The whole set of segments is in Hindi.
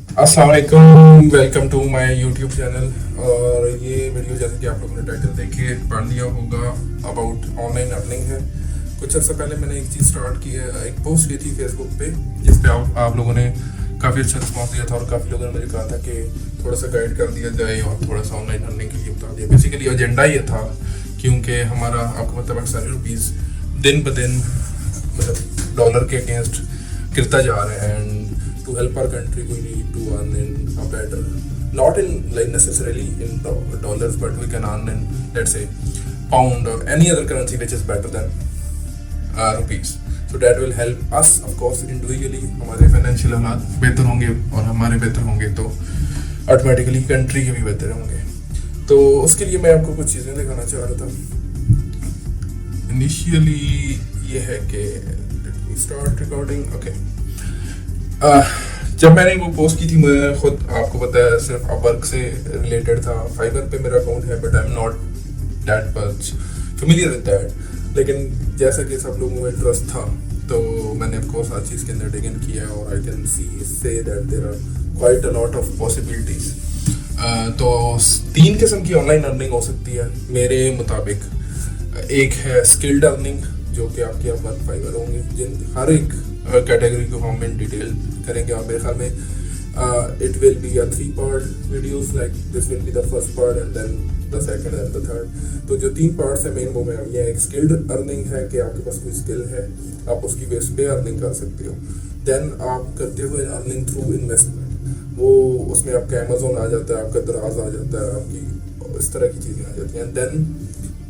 अस्सलाम वालेकुम, welcome to my YouTube channel. और ये वीडियो जैसे कि आप लोगों ने टाइटल देख के पढ़ लिया होगा, अबाउट ऑनलाइन अर्निंग है। कुछ अर्सा पहले मैंने एक चीज़ स्टार्ट की है, एक पोस्ट की थी फेसबुक पे, जिस पे आप लोगों ने काफ़ी अच्छा रिस्पॉन्स दिया था और काफ़ी लोगों ने मुझे कहा था कि थोड़ा सा गाइड कर दिया जाए और थोड़ा सा ऑनलाइन अर्निंग के लिए बता दिया। बेसिकली एजेंडा ये था, क्योंकि हमारा आपको मतलब पाकिस्तानी रुपीज़ दिन ब दिन मतलब डॉलर के अगेंस्ट गिरता जा रहा है। And to help our country we need to earn in a better, not in like necessarily in dollars, but we can earn in, let's say, pound or any other currency which is better than rupees. So that will help us of course individually, हमारे फाइनेंशियल हालात बेहतर होंगे और हमारे बेहतर होंगे तो ऑटोमेटिकली कंट्री के भी बेहतर होंगे। तो उसके लिए मैं आपको कुछ चीज़ें दिखाना चाह रहा था। इनिशियली ये है कि स्टार्ट रिकॉर्डिंग ओके। जब मैंने वो पोस्ट की थी, मैं खुद आपको पता है सिर्फ अपवर्क से रिलेटेड था। फाइवर पे मेरा अकाउंट है but I am not that much familiar with that, लेकिन जैसा कि सब लोगों को इंटरेस्ट था तो मैंने ऑफकोर्स हर चीज़ के अंदर डिग इन किया और आई can see say that there are quite a lot of possibilities. तो तीन किस्म की ऑनलाइन अर्निंग हो सकती है मेरे मुताबिक। एक है स्किल्ड अर्निंग, जो कि आपके अपवर्क फाइवर होंगे, जिन हर एक कैटेगरी को हम इन डिटेल करेंगे। और मेरे ख्याल में it will be a 3 part videos, like this will be the first part and then the second and the third. तो जो 3 पार्ट्स है मेन वो में ये एक स्किल्ड अर्निंग है कि आपके पास कोई स्किल है, आप उसकी बेस पे अर्निंग कर सकते हो। देन आप करते हो अर्निंग थ्रू इन्वेस्टमेंट, वो उसमें आपका अमेजोन आ जाता है, आपका दराज आ जाता है, आपकी इस तरह की चीज़ें आ जाती हैं। देन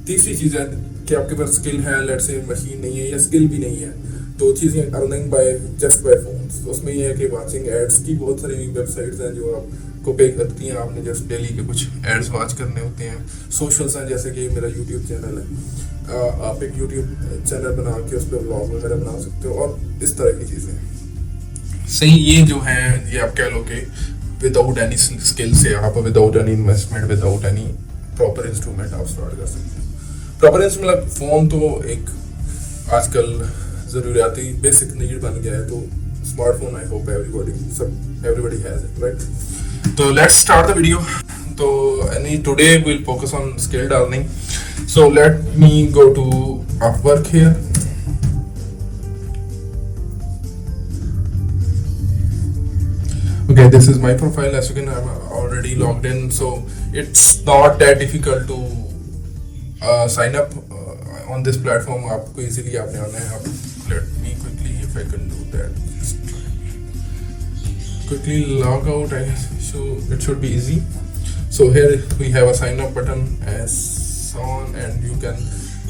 तीसरी चीज़ है कि आपके पास स्किल है, लेट्स से मशीन नहीं है या स्किल भी नहीं है, तो चीज़ें earning by just by phones. तो उसमें ये है कि वाचिंग एड्स की बहुत सारी वेबसाइट्स हैं जो आपको पे करती हैं, आपने जस्ट डेली के कुछ एड्स वॉच करने होते हैं। सोशल्स हैं जैसे कि मेरा यूट्यूब चैनल है, आप एक यूट्यूब चैनल बना के उस पर व्लॉग वगैरह बना सकते हो और इस तरह की चीज़ें। सही, ये जो है ये आप कह लो कि विदाउट एनी स्किल से आप without any investment without any proper instrument आप स्टार्ट कर सकते हैं। प्रॉपर इंस्ट्रूमेंट फ़ोन तो एक आजकल ज़रूरियाती बेसिक नीड बन गया है, तो smartphone I hope everybody has it, right. तो लेट्स स्टार्ट द वीडियो। तो any today will focus on skilled earning. So let me go to Upwork here. Okay, this is my profile. As you can, I'm already logged in, so it's not that difficult to sign up on this platform. आपको easily आपने आना है। आप let me quickly if I can do that. Quickly log out. So it should be easy. So here we have a sign up button as on, and you can.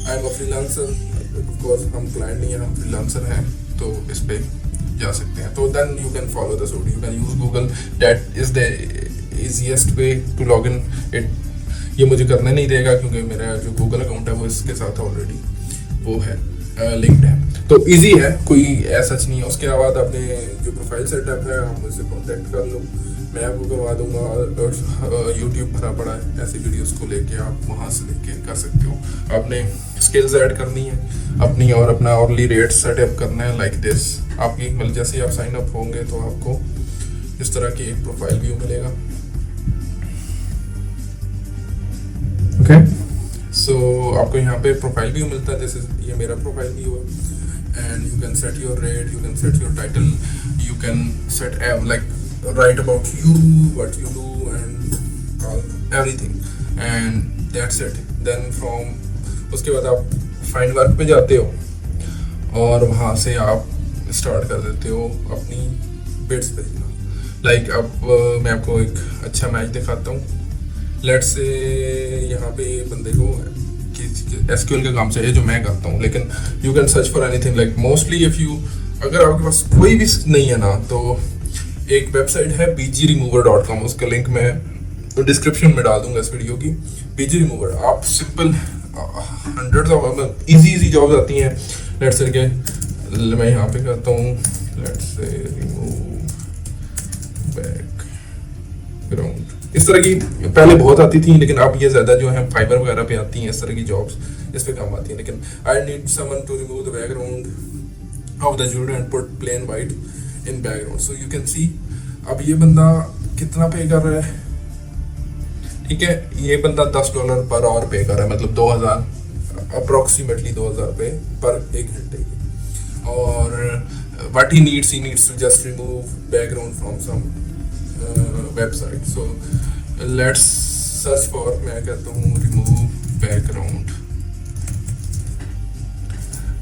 I'm a freelancer. Of course, हम client नहीं हैं, हम freelancer हैं, तो इस पे जा सकते हैं। तो then you can follow the suit, you can use Google, that is the easiest way to log in it. ये मुझे करने नहीं देगा क्योंकि मेरा जो गूगल अकाउंट है वो इसके साथ ऑलरेडी वो है लिंक्ड है, तो इजी है, कोई ऐसा नहीं है। उसके बाद आपने जो प्रोफाइल सेटअप है आप मुझसे कॉन्टेक्ट कर लो, मैं आपको करवा दूंगा। और यूट्यूब भरा पड़ा है ऐसी वीडियोस को लेके, आप वहाँ से लेके कर सकते हो। आपने स्किल्स ऐड करनी है अपनी और अपना ऑर्ली रेट सेटअप करना है लाइक दिस। आपकी मतलब जैसे ही आप साइन अप होंगे तो आपको इस तरह की एक प्रोफाइल व्यू मिलेगा। ओके, सो आपको यहाँ पे प्रोफाइल व्यू मिलता है, जैसे ये मेरा प्रोफाइल व्यू है। And you can set your rate, you can set your title, you can set like write about you, what you do and everything, and that's it. Then from उसके बाद आप फाइंड वर्क पे जाते हो और वहाँ से आप स्टार्ट कर देते हो अपनी बिड्स भेजना। लाइक अब मैं आपको एक अच्छा मैच दिखाता हूँ। लेट्स से यहाँ पे बंदे को एसक्यूएल का काम चाहिए जो मैं करता हूँ, लेकिन you can search for anything like mostly if you, अगर आपके पास कोई भी नहीं है ना, तो एक वेबसाइट है bgremover.com, उसका लिंक मैं डिस्क्रिप्शन में डाल दूंगा इस वीडियो की। बीजी रिमूवर, आप simple hundreds of easy jobs आती हैं। लेट्स से के मैं यहाँ पे करता हूँ, लेट्स से रिमूव बैकग्राउंड, इस तरह की पहले बहुत आती थी, लेकिन अब ये ज़्यादा जो है फाइबर वगैरह पे आती हैं, इस तरह की जॉब्स इस पे काम आती हैं। लेकिन I need someone to remove the background of the judo and put plain white in background, so you can see अब ये बंदा कितना पे कर रहा है, ठीक है, ये बंदा $10 पर आवर पे कर रहा है, मतलब 2000 अप्रोक्सीमेटली 2000 पे पर 1 घंटे की। और what he needs to just remove background from some website. So let's search for, मैं कहता हूँ remove background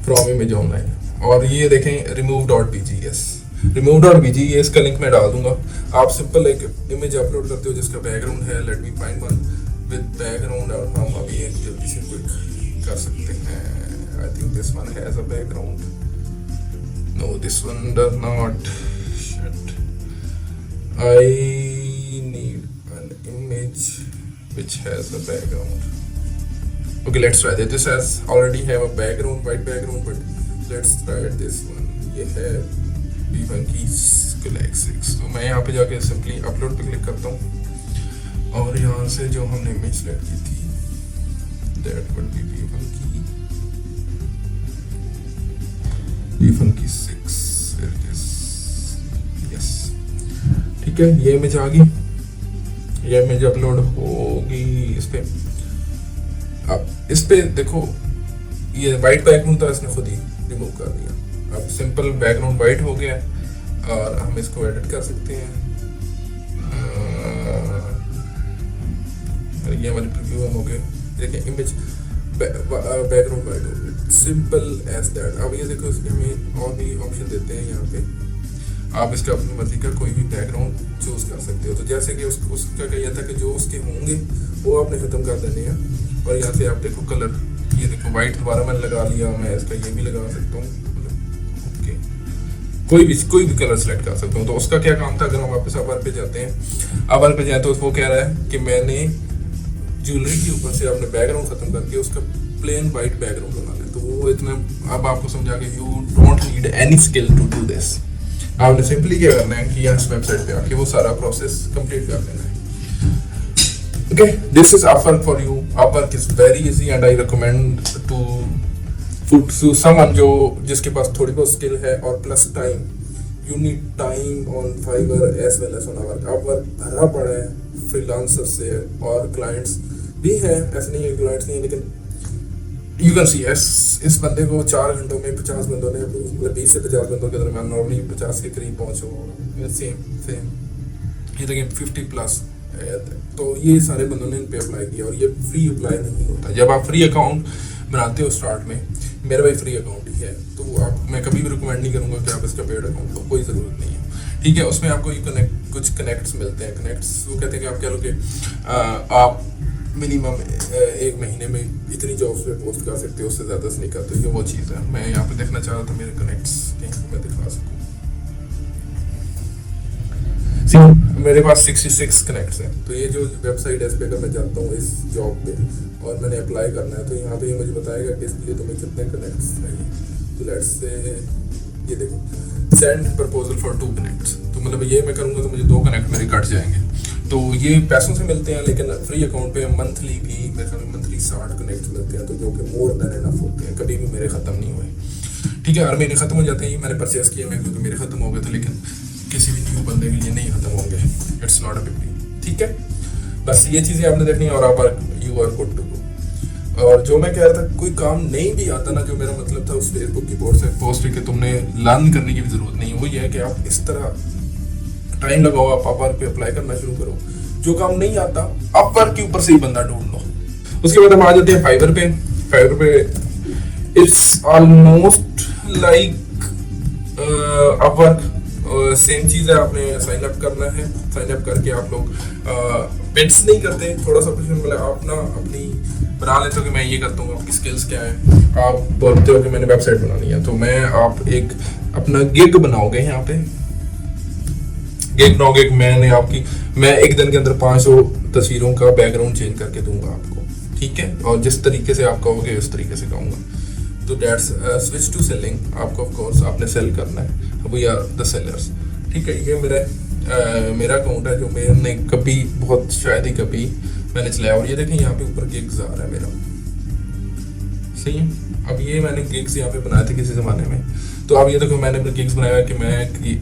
from image online, और ये देखें remove.bgs, remove.bg, ये इसका लिंक मैं डाल दूंगा। आप सिंपल एक इमेज अपलोड करते हो जिसका बैकग्राउंड है, let me find one with background, और हम अभी एक जल्दी से क्विक कर सकते हैं। I think this one has a background, no this one does not, shit, I need an image which has a background. Okay, let's try that. This has already have a background, white background, but let's try this one. ये है V1 Collect 6। तो मैं यहाँ पे जाके सिंपली अपलोड पे क्लिक करता हूँ, और यहाँ से जो हमने इमेज सेलेक्ट की थी that would be V1 6, here it is, yes, ठीक है, ये इमेज आ गई, ये इमेज अपलोड होगी इस पे। अब इस पे देखो ये वाइट बैकग्राउंड था, इसने खुद ही रिमूव कर दिया। अब सिंपल बैकग्राउंड वाइट हो गया है, और हम इसको एडिट कर सकते हैं। ये हमारी प्रीव्यू हो गए, देखिए इमेज बैकग्राउंड वाइट हो गया, सिंपल एज दैट। अब ये देखो इसमें हमें और भी ऑप्शन देते हैं यहाँ पे, आप इसका अपनी मर्जी का कोई भी बैकग्राउंड चूज कर सकते हो। तो जैसे कि उसका कहा था कि जो उसके होंगे वो आपने खत्म कर देने हैं, और यहाँ से आप देखो कलर, ये देखो वाइट दोबारा मैंने लगा लिया, मैं इसका ये भी लगा सकता हूँ, ओके, कोई भी कलर सेलेक्ट कर सकता हूँ। तो उसका क्या काम था, अगर हम वापस अवर पे जाते हैं, अवर पे जाए तो वो कह रहा है कि मैंने ज्वेलरी के ऊपर से अपने बैकग्राउंड खत्म करके उसका प्लेन वाइट बैकग्राउंड बना ले। तो वो इतना अब आपको समझा के you don't need any skill to do this, आपने सिंपली क्या करना है कि यहाँ वेबसाइट पे आके वो सारा प्रोसेस कंप्लीट कर लेना है। Okay, this is Upwork for you. Upwork is very easy and I recommend to someone जो जिसके पास थोड़ी बहुत स्किल है और plus time. You need time on Fiverr as well as on Upwork। Upwork भरा पड़ा है फ्रीलांसर से, और क्लाइंट्स भी है, ऐसे नहीं है क्लाइंट्स नहीं है, लेकिन यू कैन सी इस बंदे को 4 घंटों में 50 बंदों ने, मतलब 20 से 50 बंदों के दरमियान नॉर्मली 50 के करीब पहुंचे होगा, सेम ये देखिए 50+। तो ये सारे बंदों ने इन पे अप्लाई किया, और ये फ्री अप्लाई नहीं होता। जब आप फ्री अकाउंट बनाते हो स्टार्ट में, मेरा भाई फ्री अकाउंट ही है, तो आप मैं कभी भी रिकमेंड नहीं करूँगा कि आप इसका पेड अकाउंट लो, कोई ज़रूरत नहीं है, ठीक है। उसमें आपको कुछ कनेक्ट्स मिलते हैं। कनेक्ट्स वो कहते हैं कि आप क्या लोगे, आप मिनिमम 1 महीने में इतनी जॉब्स पे पोस्ट कर सकते हो, उससे ज़्यादा से नहीं करते। ये वो चीज़ है। मैं यहाँ पे देखना चाह रहा था मेरे कनेक्ट्स कहीं मैं दिखा सकूँ। मेरे पास 66 कनेक्ट्स हैं। तो ये जो वेबसाइट है इस पे अगर मैं जाता हूँ इस जॉब पे और मैंने अप्लाई करना है, तो यहाँ पे मुझे बताएगा कि इसके लिए तुम्हें कितने कनेक्ट्स चाहिए। तो लेट्स से ये देखो, सेंड प्रपोजल फॉर 2 कनेक्ट्स। तो मतलब ये मैं करूँगा तो मुझे 2 कनेक्ट मेरे कट जाएंगे। तो ये पैसों से मिलते हैं, लेकिन फ्री अकाउंट पे मंथली भी मेरे ख्याल में मंथली 60 कनेक्ट मिलते हैं, तो जो कि मोर देन इनफ होते हैं। कभी भी मेरे ख़त्म नहीं हुए, ठीक है। हर महीने ख़त्म हो जाते हैं। मैंने परचेस किया मैं क्योंकि मेरे ख़त्म हो गए थे, लेकिन किसी भी न्यू बंदे के लिए नहीं ख़त्म होंगे। It's not a big deal, ठीक है। बस ये चीज़ें आपने देखनी है, और आप you are good to go. और जो मैं कह रहा था, कोई काम नहीं भी आता ना, जो मेरा मतलब था उस फेसबुक की पोस्ट कि तुमने लर्न करने की भी ज़रूरत नहीं है। वो ये है कि आप इस तरह टाइम लगाओ, आप Upwork पे अप्लाई करना शुरू करो। जो काम नहीं आता Upwork के ऊपर से ही बंदा ढूंढ लो। उसके बाद हम आ जाते हैं Fiverr पे। Fiverr पे it's almost like Upwork, same चीज़ है। आपने साइन अप करना है, साइन अप करके आप लोग बिड्स नहीं करते, थोड़ा सा कुछ मतलब आप ना अपनी बना लेते हो कि मैं ये करता हूँ, आपकी स्किल्स क्या है, आप बोलते हो कि मैंने वेबसाइट बनानी है, तो मैं आप एक अपना गिग बनाओगे। यहाँ पे गिग बनाओगे, मैं एक दिन के अंदर 500 तस्वीरों का बैकग्राउंड चेंज करके दूंगा आपको, ठीक है। और जिस तरीके से आप कहोगे उस तरीके से कहूँगा। तो दैट्स स्विच टू सेलिंग। आपको ऑफ कोर्स आपने सेल करना है, वी आर द सेलर्स, ठीक है। ये मेरा अकाउंट है जो मैंने कभी बहुत शायद ही कभी मैंने चलाया। और ये देखें यहाँ पे ऊपर गिग्स आ रहा है मेरा, सही है। अब ये मैंने गिग्स यहाँ पे बनाए थे किसी ज़माने में, तो आप ये देखो, मैंने अपने गिग्स बनाया है कि मैं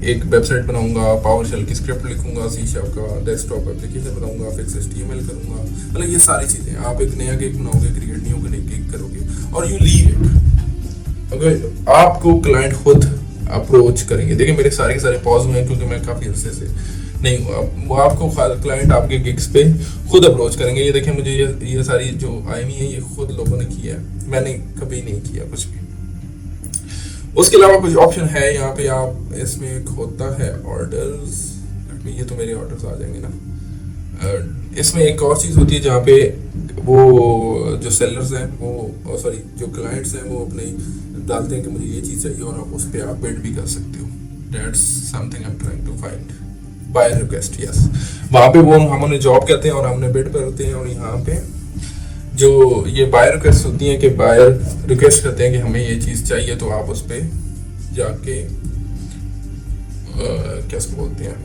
एक वेबसाइट बनाऊंगा, पावरशेल की स्क्रिप्ट लिखूंगा, C# का डेस्कटॉप एप्लीकेशन बनाऊंगा, फिक्स HTML करूंगा, मतलब ये सारी चीज़ें। आप एक नया गिग बनाओगे, क्रिएट नहीं होगा, नई गिग करोगे और यू लीव इट। अगर आपको क्लाइंट खुद अप्रोच करेंगे, देखिए मेरे सारे के सारे पॉज हुए हैं क्योंकि मैं काफ़ी अरसे से नहीं हुआ, वो आपको क्लाइंट आपके गिग्स पे खुद अप्रोच करेंगे। ये देखिए मुझे ये सारी जो आई हुई है ये खुद लोगों ने किया है, मैंने कभी नहीं किया कुछ भी। उसके अलावा कुछ ऑप्शन है यहाँ पे, आप इसमें एक होता है ऑर्डर्स, ये तो मेरे ऑर्डर्स आ जाएंगे ना। इसमें एक और चीज़ होती है जहाँ पे वो जो सेलर्स हैं वो सॉरी जो क्लाइंट्स हैं वो अपने डालते हैं कि मुझे ये चीज़ चाहिए और उस पर आप बिड भी कर सकते हो। That's something I am trying to find, buyer request, yes. वहाँ पे वो हम उन्हें जॉब कहते हैं और हमने बिड करते हैं, और यहाँ पे जो ये बायर रिक्वेस्ट होती है कि बायर रिक्वेस्ट करते हैं कि हमें ये चीज़ चाहिए, तो आप उस पर जाके क्या उसको बोलते हैं,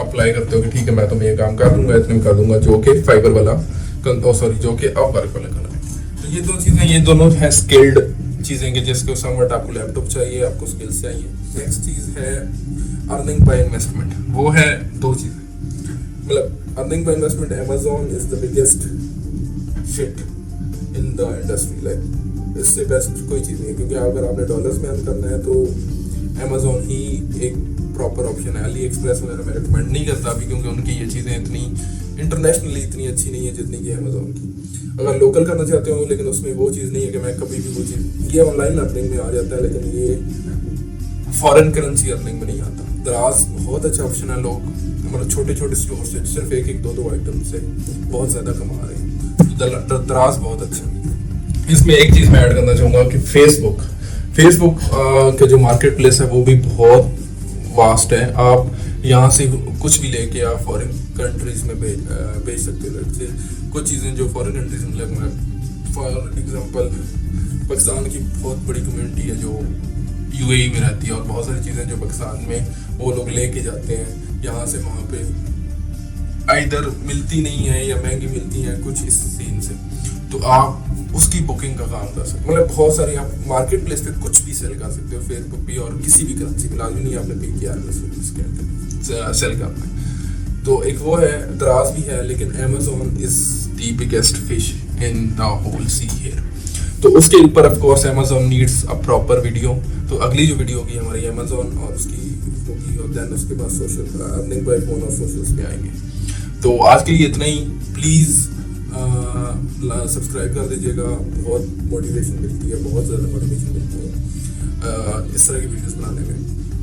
अप्लाई करते हो कि ठीक है मैं तुम्हें ये काम कर दूंगा, इतने में कर दूंगा, जो कि फाइबर वाला सॉरी जो कि अपवर्क वाला कर रहा है। तो ये दो चीज़ें, ये दोनों हैं स्किल्ड चीज़ें कि जिसको समवट आपको लैपटॉप चाहिए, आपको स्किल्स चाहिए। नेक्स्ट चीज़ है अर्निंग बाय इन्वेस्टमेंट, वो है दो चीज़ें, मतलब earning by investment, Amazon is the biggest shit in the industry, like इससे बेस्ट कोई चीज़ नहीं है, क्योंकि अगर आपने डॉलर्स में अर्न करना है तो Amazon ही एक प्रॉपर ऑप्शन है। AliExpress वगैरह मैं रिकमेंड नहीं करता अभी, क्योंकि उनकी ये चीज़ें इतनी इंटरनेशनली इतनी अच्छी नहीं है जितनी कि Amazon की। अगर लोकल करना चाहते हो, लेकिन उसमें वो चीज़ नहीं है कि मैं कभी भी वो चीज़, ये ऑनलाइन अर्निंग में आ जाता है लेकिन ये फॉरेन करेंसी अर्निंग में नहीं आता। दराज बहुत अच्छा ऑप्शन है, लोग मतलब छोटे छोटे स्टोर से सिर्फ एक दो आइटम से बहुत ज़्यादा कमा रहे हैं, तो दराज बहुत अच्छा। इसमें एक चीज़ मैं ऐड करना चाहूँगा कि फेसबुक का जो मार्केट प्लेस है वो भी बहुत वास्ट है। आप यहाँ से कुछ भी लेके आप फॉरेन कंट्रीज में भेज सकते हो। जैसे कुछ चीज़ें जो फॉरेन कंट्रीज में लगना, फॉर एग्जांपल पाकिस्तान की बहुत बड़ी कम्युनिटी है जो UAE में रहती है, और बहुत सारी चीज़ें जो पाकिस्तान में वो लोग लेके जाते हैं यहाँ से, वहाँ पे इधर मिलती नहीं है या महंगी मिलती हैं कुछ इस सीन से, तो आप उसकी बुकिंग का काम कर सकते हो। मतलब बहुत सारी आप मार्केट प्लेस पे कुछ भी सेल कर सकते हो, फेसबुक पे और किसी भी करेंसी में, लाजमी नहीं आपने PKR में सेल करना है। तो एक वो है, दराज भी है, लेकिन Amazon is the biggest fish in the whole sea here. तो उसके ऊपर of course Amazon needs a proper video. तो अगली जो वीडियो होगी हमारी Amazon और उसकी होगी, और देन उसके बाद सोशल अर्निंग बाय फोन और सोशल्स पे आएंगे। तो आज के लिए इतना ही। प्लीज़ सब्सक्राइब कर दीजिएगा, बहुत मोटिवेशन मिलती है, बहुत ज़्यादा मोटिवेशन मिलती है इस तरह की वीडियोस बनाने में,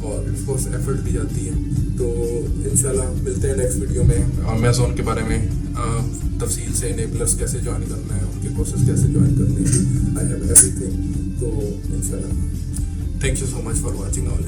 और ऑफ कोर्स एफर्ट भी जाती है। तो इंशाल्लाह मिलते हैं नेक्स्ट वीडियो में Amazon के बारे में तफसील से, एनेबलर्स कैसे ज्वाइन करना है, उनके कोर्सेज कैसे ज्वाइन करने हैं, आई हैव एवरीथिंग। तो इंशाल्लाह thank you so much for watching all.